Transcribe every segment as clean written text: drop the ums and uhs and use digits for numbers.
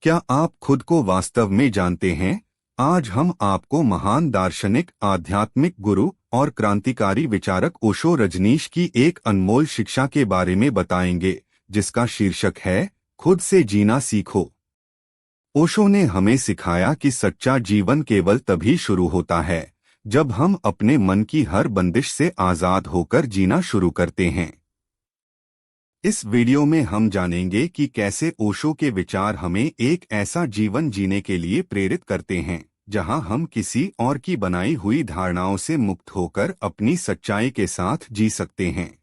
क्या आप खुद को वास्तव में जानते हैं? आज हम आपको महान दार्शनिक, आध्यात्मिक गुरु और क्रांतिकारी विचारक ओशो रजनीश की एक अनमोल शिक्षा के बारे में बताएंगे, जिसका शीर्षक है खुद से जीना सीखो। ओशो ने हमें सिखाया कि सच्चा जीवन केवल तभी शुरू होता है जब हम अपने मन की हर बंदिश से आजाद होकर जीना शुरू करते हैं। इस वीडियो में हम जानेंगे कि कैसे ओशो के विचार हमें एक ऐसा जीवन जीने के लिए प्रेरित करते हैं जहां हम किसी और की बनाई हुई धारणाओं से मुक्त होकर अपनी सच्चाई के साथ जी सकते हैं।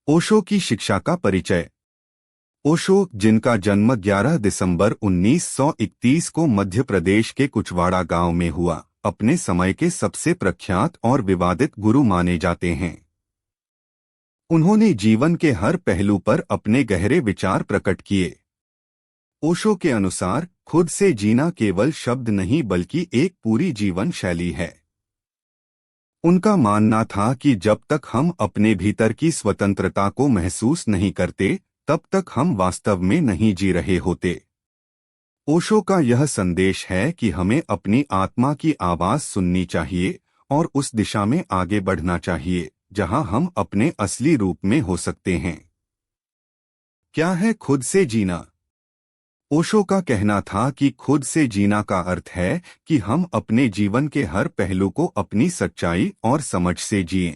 ओशो की शिक्षा का परिचय। ओशो, जिनका जन्म 11 दिसंबर 1931 को मध्य प्रदेश के कुचवाड़ा गांव में हुआ, अपने समय के सबसे प्रख्यात और विवादित गुरु माने जाते हैं। उन्होंने जीवन के हर पहलू पर अपने गहरे विचार प्रकट किए। ओशो के अनुसार खुद से जीना केवल शब्द नहीं बल्कि एक पूरी जीवन शैली है। उनका मानना था कि जब तक हम अपने भीतर की स्वतंत्रता को महसूस नहीं करते, तब तक हम वास्तव में नहीं जी रहे होते। ओशो का यह संदेश है कि हमें अपनी आत्मा की आवाज सुननी चाहिए और उस दिशा में आगे बढ़ना चाहिए जहां हम अपने असली रूप में हो सकते हैं। क्या है खुद से जीना? ओशो का कहना था कि खुद से जीना का अर्थ है कि हम अपने जीवन के हर पहलू को अपनी सच्चाई और समझ से जिएं।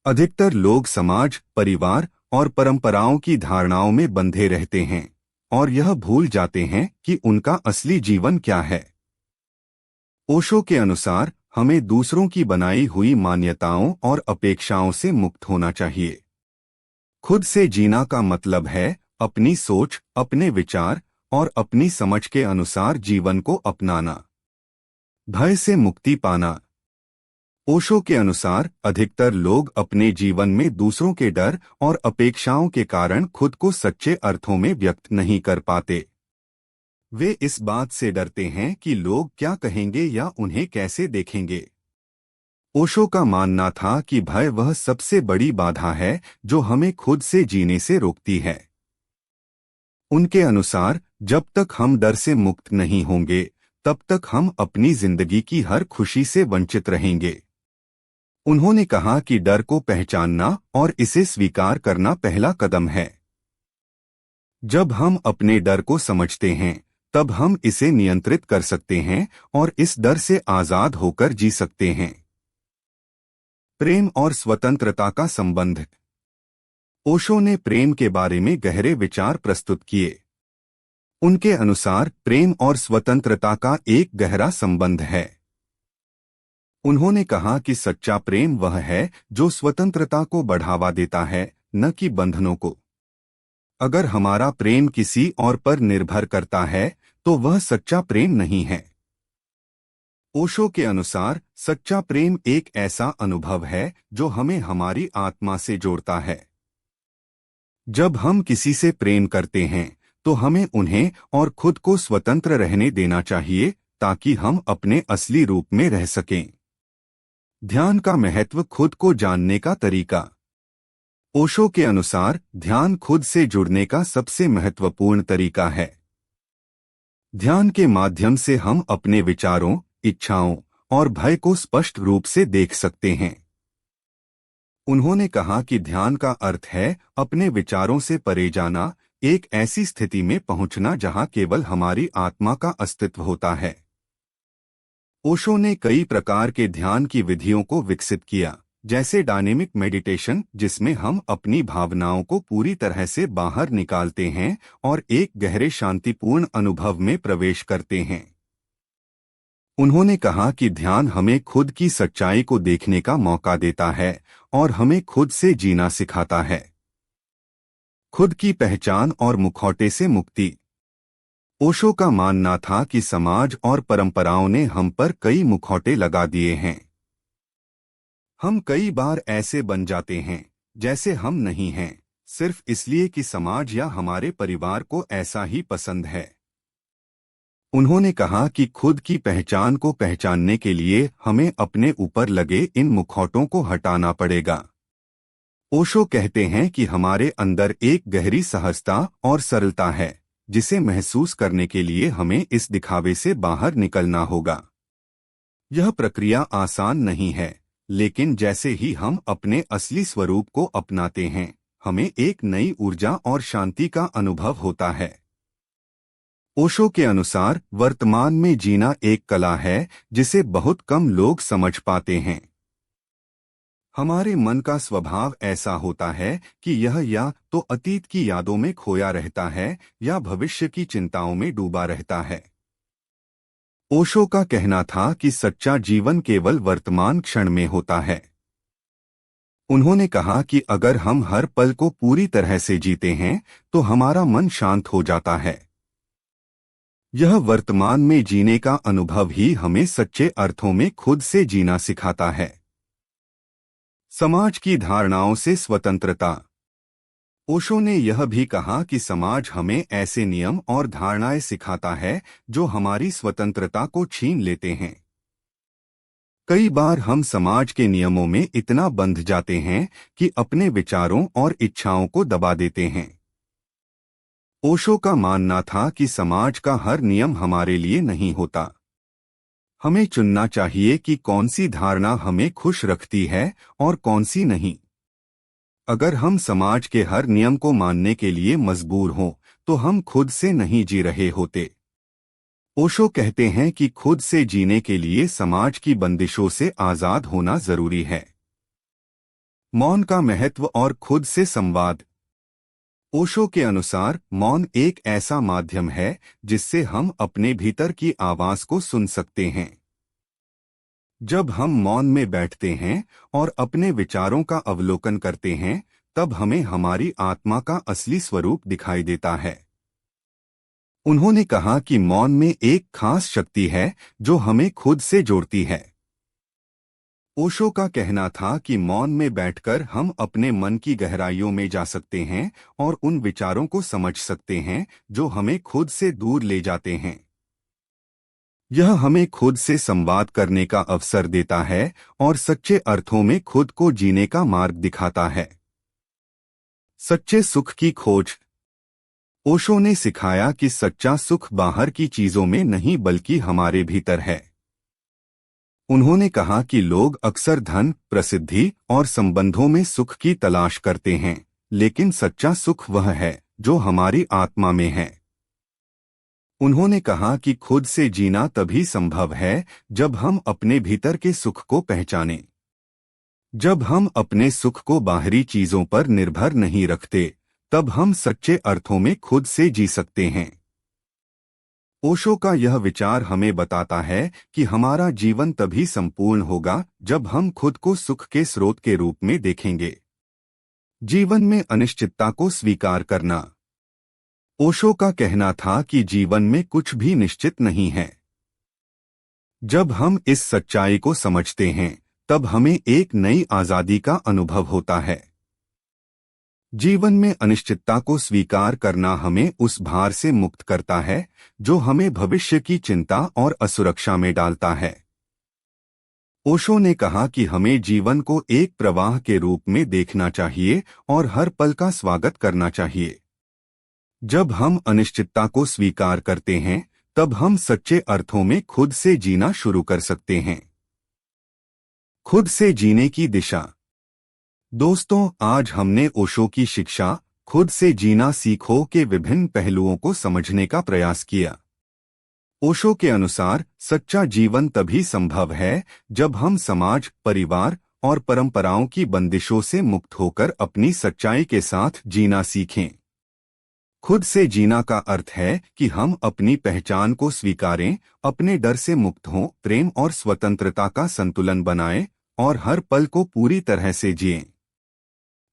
अधिकतर लोग समाज, परिवार और परंपराओं की धारणाओं में बंधे रहते हैं और यह भूल जाते हैं कि उनका असली जीवन क्या है। ओशो के अनुसार हमें दूसरों की बनाई हुई मान्यताओं और अपेक्षाओं से मुक्त होना चाहिए। खुद से जीना का मतलब है अपनी सोच, अपने विचार और अपनी समझ के अनुसार जीवन को अपनाना। भय से मुक्ति पाना। ओशो के अनुसार अधिकतर लोग अपने जीवन में दूसरों के डर और अपेक्षाओं के कारण खुद को सच्चे अर्थों में व्यक्त नहीं कर पाते। वे इस बात से डरते हैं कि लोग क्या कहेंगे या उन्हें कैसे देखेंगे। ओशो का मानना था कि भय वह सबसे बड़ी बाधा है जो हमें खुद से जीने से रोकती है। उनके अनुसार जब तक हम डर से मुक्त नहीं होंगे, तब तक हम अपनी जिंदगी की हर खुशी से वंचित रहेंगे। उन्होंने कहा कि डर को पहचानना और इसे स्वीकार करना पहला कदम है। जब हम अपने डर को समझते हैं, तब हम इसे नियंत्रित कर सकते हैं और इस डर से आजाद होकर जी सकते हैं। प्रेम और स्वतंत्रता का संबंध। ओशो ने प्रेम के बारे में गहरे विचार प्रस्तुत किए। उनके अनुसार प्रेम और स्वतंत्रता का एक गहरा संबंध है। उन्होंने कहा कि सच्चा प्रेम वह है जो स्वतंत्रता को बढ़ावा देता है, न कि बंधनों को। अगर हमारा प्रेम किसी और पर निर्भर करता है, तो वह सच्चा प्रेम नहीं है। ओशो के अनुसार सच्चा प्रेम एक ऐसा अनुभव है जो हमें हमारी आत्मा से जोड़ता है। जब हम किसी से प्रेम करते हैं, तो हमें उन्हें और खुद को स्वतंत्र रहने देना चाहिए ताकि हम अपने असली रूप में रह सकें। ध्यान का महत्व। खुद को जानने का तरीका। ओशो के अनुसार ध्यान खुद से जुड़ने का सबसे महत्वपूर्ण तरीका है। ध्यान के माध्यम से हम अपने विचारों, इच्छाओं और भय को स्पष्ट रूप से देख सकते हैं। उन्होंने कहा कि ध्यान का अर्थ है अपने विचारों से परे जाना, एक ऐसी स्थिति में पहुंचना जहां केवल हमारी आत्मा का अस्तित्व होता है। ओशो ने कई प्रकार के ध्यान की विधियों को विकसित किया, जैसे डायनेमिक मेडिटेशन, जिसमें हम अपनी भावनाओं को पूरी तरह से बाहर निकालते हैं और एक गहरे शांतिपूर्ण अनुभव में प्रवेश करते हैं। उन्होंने कहा कि ध्यान हमें खुद की सच्चाई को देखने का मौका देता है और हमें खुद से जीना सिखाता है। खुद की पहचान और मुखौटे से मुक्ति। ओशो का मानना था कि समाज और परंपराओं ने हम पर कई मुखौटे लगा दिए हैं। हम कई बार ऐसे बन जाते हैं जैसे हम नहीं हैं, सिर्फ इसलिए कि समाज या हमारे परिवार को ऐसा ही पसंद है। उन्होंने कहा कि खुद की पहचान को पहचानने के लिए हमें अपने ऊपर लगे इन मुखौटों को हटाना पड़ेगा। ओशो कहते हैं कि हमारे अंदर एक गहरी सहजता और सरलता है, जिसे महसूस करने के लिए हमें इस दिखावे से बाहर निकलना होगा। यह प्रक्रिया आसान नहीं है, लेकिन जैसे ही हम अपने असली स्वरूप को अपनाते हैं, हमें एक नई ऊर्जा और शांति का अनुभव होता है। ओशो के अनुसार वर्तमान में जीना एक कला है जिसे बहुत कम लोग समझ पाते हैं। हमारे मन का स्वभाव ऐसा होता है कि यह या तो अतीत की यादों में खोया रहता है या भविष्य की चिंताओं में डूबा रहता है। ओशो का कहना था कि सच्चा जीवन केवल वर्तमान क्षण में होता है। उन्होंने कहा कि अगर हम हर पल को पूरी तरह से जीते हैं तो हमारा मन शांत हो जाता है। यह वर्तमान में जीने का अनुभव ही हमें सच्चे अर्थों में खुद से जीना सिखाता है। समाज की धारणाओं से स्वतंत्रता। ओशो ने यह भी कहा कि समाज हमें ऐसे नियम और धारणाएं सिखाता है जो हमारी स्वतंत्रता को छीन लेते हैं। कई बार हम समाज के नियमों में इतना बंध जाते हैं कि अपने विचारों और इच्छाओं को दबा देते हैं। ओशो का मानना था कि समाज का हर नियम हमारे लिए नहीं होता। हमें चुनना चाहिए कि कौन सी धारणा हमें खुश रखती है और कौन सी नहीं। अगर हम समाज के हर नियम को मानने के लिए मजबूर हों, तो हम खुद से नहीं जी रहे होते। ओशो कहते हैं कि खुद से जीने के लिए समाज की बंदिशों से आजाद होना जरूरी है। मौन का महत्व और खुद से संवाद। ओशो के अनुसार मौन एक ऐसा माध्यम है जिससे हम अपने भीतर की आवाज को सुन सकते हैं। जब हम मौन में बैठते हैं और अपने विचारों का अवलोकन करते हैं, तब हमें हमारी आत्मा का असली स्वरूप दिखाई देता है। उन्होंने कहा कि मौन में एक खास शक्ति है जो हमें खुद से जोड़ती है। ओशो का कहना था कि मौन में बैठकर हम अपने मन की गहराइयों में जा सकते हैं और उन विचारों को समझ सकते हैं जो हमें खुद से दूर ले जाते हैं। यह हमें खुद से संवाद करने का अवसर देता है और सच्चे अर्थों में खुद को जीने का मार्ग दिखाता है। सच्चे सुख की खोज। ओशो ने सिखाया कि सच्चा सुख बाहर की चीजों में नहीं बल्कि हमारे भीतर है। उन्होंने कहा कि लोग अक्सर धन, प्रसिद्धि और संबंधों में सुख की तलाश करते हैं, लेकिन सच्चा सुख वह है जो हमारी आत्मा में है। उन्होंने कहा कि खुद से जीना तभी संभव है जब हम अपने भीतर के सुख को पहचानें। जब हम अपने सुख को बाहरी चीजों पर निर्भर नहीं रखते, तब हम सच्चे अर्थों में खुद से जी सकते हैं। ओशो का यह विचार हमें बताता है कि हमारा जीवन तभी संपूर्ण होगा जब हम खुद को सुख के स्रोत के रूप में देखेंगे। जीवन में अनिश्चितता को स्वीकार करना। ओशो का कहना था कि जीवन में कुछ भी निश्चित नहीं है। जब हम इस सच्चाई को समझते हैं, तब हमें एक नई आजादी का अनुभव होता है। जीवन में अनिश्चितता को स्वीकार करना हमें उस भार से मुक्त करता है जो हमें भविष्य की चिंता और असुरक्षा में डालता है। ओशो ने कहा कि हमें जीवन को एक प्रवाह के रूप में देखना चाहिए और हर पल का स्वागत करना चाहिए। जब हम अनिश्चितता को स्वीकार करते हैं, तब हम सच्चे अर्थों में खुद से जीना शुरू कर सकते हैं। खुद से जीने की दिशा। दोस्तों, आज हमने ओशो की शिक्षा खुद से जीना सीखो के विभिन्न पहलुओं को समझने का प्रयास किया। ओशो के अनुसार सच्चा जीवन तभी संभव है जब हम समाज, परिवार और परंपराओं की बंदिशों से मुक्त होकर अपनी सच्चाई के साथ जीना सीखें। खुद से जीना का अर्थ है कि हम अपनी पहचान को स्वीकारें, अपने डर से मुक्त हों, प्रेम और स्वतंत्रता का संतुलन बनाएं और हर पल को पूरी तरह से जिएं।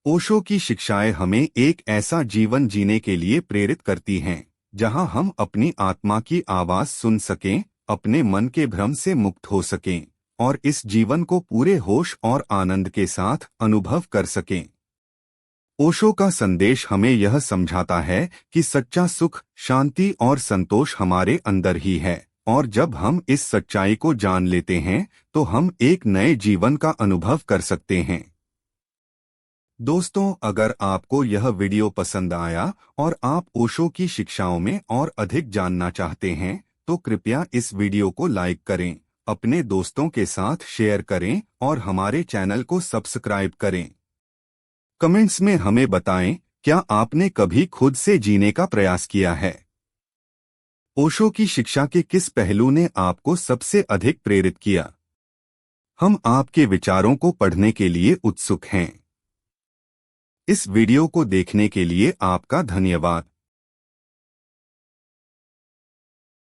ओशो की शिक्षाएं हमें एक ऐसा जीवन जीने के लिए प्रेरित करती हैं जहां हम अपनी आत्मा की आवाज सुन सकें, अपने मन के भ्रम से मुक्त हो सकें और इस जीवन को पूरे होश और आनंद के साथ अनुभव कर सकें। ओशो का संदेश हमें यह समझाता है कि सच्चा सुख, शांति और संतोष हमारे अंदर ही है और जब हम इस सच्चाई को जान लेते हैं तो हम एक नए जीवन का अनुभव कर सकते हैं। दोस्तों, अगर आपको यह वीडियो पसंद आया और आप ओशो की शिक्षाओं में और अधिक जानना चाहते हैं, तो कृपया इस वीडियो को लाइक करें, अपने दोस्तों के साथ शेयर करें और हमारे चैनल को सब्सक्राइब करें। कमेंट्स में हमें बताएं, क्या आपने कभी खुद से जीने का प्रयास किया है? ओशो की शिक्षा के किस पहलू ने आपको सबसे अधिक प्रेरित किया? हम आपके विचारों को पढ़ने के लिए उत्सुक हैं। इस वीडियो को देखने के लिए आपका धन्यवाद।